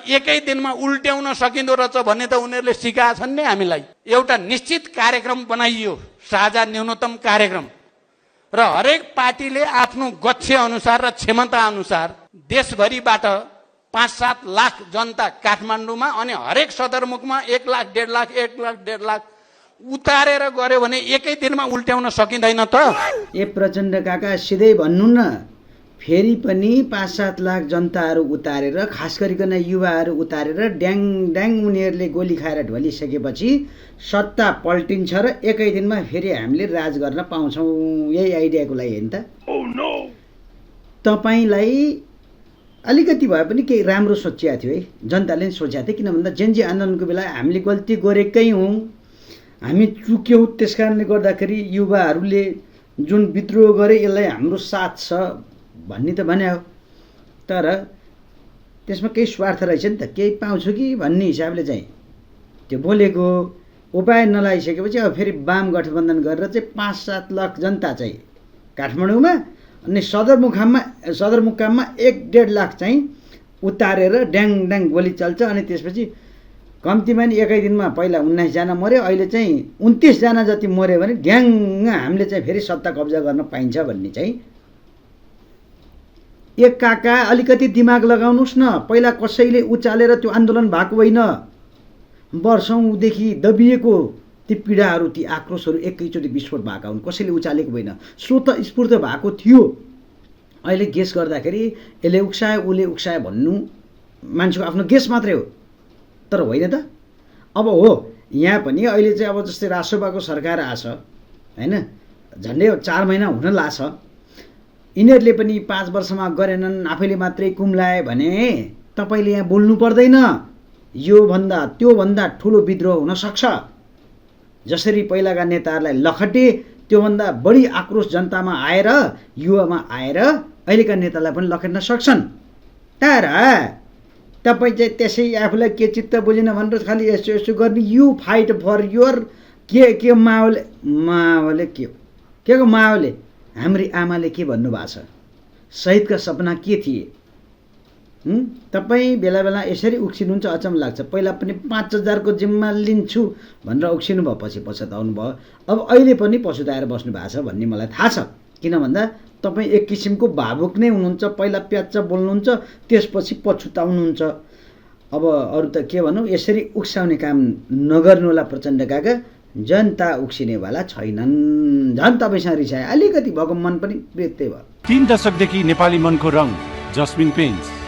एकै दिनमा उल्ट्याउन सकिँदो रहेछ भन्ने त उनीहरूले सिकाएका छन् नि हामीलाई। एउटा निश्चित कार्यक्रम बनाइयो, साझा न्यूनतम कार्यक्रम, र हरेक पार्टीले आफ्नो गच्छे अनुसार र क्षमता अनुसार देशभरिबाट 5-7 लाख जनता काठमाडौँमा अनि हरेक सदरमुखमा 1 लाख 1.5 लाख 1 लाख 1.5 लाख उतारेर गर्यो भने एकै दिनमा उल्ट्याउन सकिँदैन त। प्रचण्ड काका सिधै भन्नु न, फेरि पनि 5-7 लाख जनताहरू उतारेर, खास गरिकन युवाहरू उतारेर ड्याङ ड्याङ उनीहरूले गोली खाएर ढलिसकेपछि सत्ता पल्टिन्छ र एकै दिनमा फेरि हामीले राज गर्न पाउँछौँ। यही आइडियाको लागि होइन त? तपाईँलाई अलिकति भए पनि केही राम्रो सोचिएको थियो है, जनताले नि सोचेको थियो। किन भन्दा जेनजी आन्दोलनको बेला हामीले गल्ती गरेकै हौँ, हामी चुक्यौँ। त्यस कारणले गर्दाखेरि युवाहरूले जुन विद्रोह गरे यसलाई हाम्रो साथ छ भन्ने त भने हो, तर त्यसमा केही स्वार्थ रहेछ नि त, केही पाउँछु कि भन्ने हिसाबले चाहिँ त्यो बोलेको। उपाय नलागिसकेपछि अब फेरि वाम गठबन्धन गरेर चाहिँ 5-7 लाख जनता चाहिँ काठमाडौँमा अनि सदरमुकाममा 1.5 लाख चाहिँ उतारेर ड्याङ ड्याङ गोली चल्छ। अनि त्यसपछि कम्तीमा नि एकै दिनमा पहिला 19 जना मऱ्यो, अहिले चाहिँ 29 जना जति मऱ्यो भने ड्याङ हामीले चाहिँ फेरि सत्ता कब्जा गर्न पाइन्छ भन्ने चाहिँ। एक काका अलिकति दिमाग लगाउनुहोस् न। पहिला कसैले उचालेर त्यो आन्दोलन भएको होइन, वर्षौँदेखि दबिएको ती पीडाहरू, ती आक्रोशहरू एकैचोटि विस्फोट भएका हुन्, कसैले उचालेको होइन, स्वतस्फूर्त भएको थियो। अहिले गेस गर्दाखेरि यसले उक्सायो उसले उक्सायो भन्नु मान्छेको आफ्नो गेस मात्रै हो, तर होइन त। अब हो यहाँ पनि अहिले चाहिँ अब जस्तै रासोपाको सरकार आछ होइन, झन्डै 4 महिना हुन लाग्छ। यिनीहरूले पनि 5 वर्षमा गरेनन्, आफैले मात्रै कुम्लाए भने तपाईँले यहाँ बोल्नु पर्दैन। योभन्दा त्योभन्दा ठुलो विद्रोह हुनसक्छ। जसरी पहिलाका नेताहरूलाई लखटे, त्योभन्दा बढी आक्रोश जनतामा आएर, युवामा आएर अहिलेका नेतालाई पनि लखेट्न सक्छन्। तर तपाईँ चाहिँ त्यसै आफूलाई के चित्त बुझेन भनेर खालि यसो यसो गर्ने। यु फाइट फर योर के माओले के को माओले हाम्री आमाले के भन्नुभएको छ, शहीदका सपना के थिए? तपाईँ बेला बेला यसरी उक्सिनुहुन्छ, अचम्म लाग्छ। पहिला पनि 5,000 को जिम्मा लिन्छु भनेर उक्सिनु भयो, पछि पछुताउनु भयो। अब अहिले पनि पछुताएर बस्नु भएको छ भन्ने मलाई थाहा छ। किन भन्दा तपाईँ एक किसिमको भावुक नै हुनुहुन्छ, पहिला प्याच्च बोल्नुहुन्छ, त्यसपछि पछुताउनुहुन्छ। अब अरू त के भनौँ, यसरी उक्साउने काम नगर्नु होला प्रचण्ड काका। जनता उक्सिनेवाला छैनन्। झन् तपाईँसँग रिसाए, अलिकति भएको मन पनि व्यक्त भयो। 3 दशकदेखि नेपाली मनको रङ जस्मिन पेन्ट्स।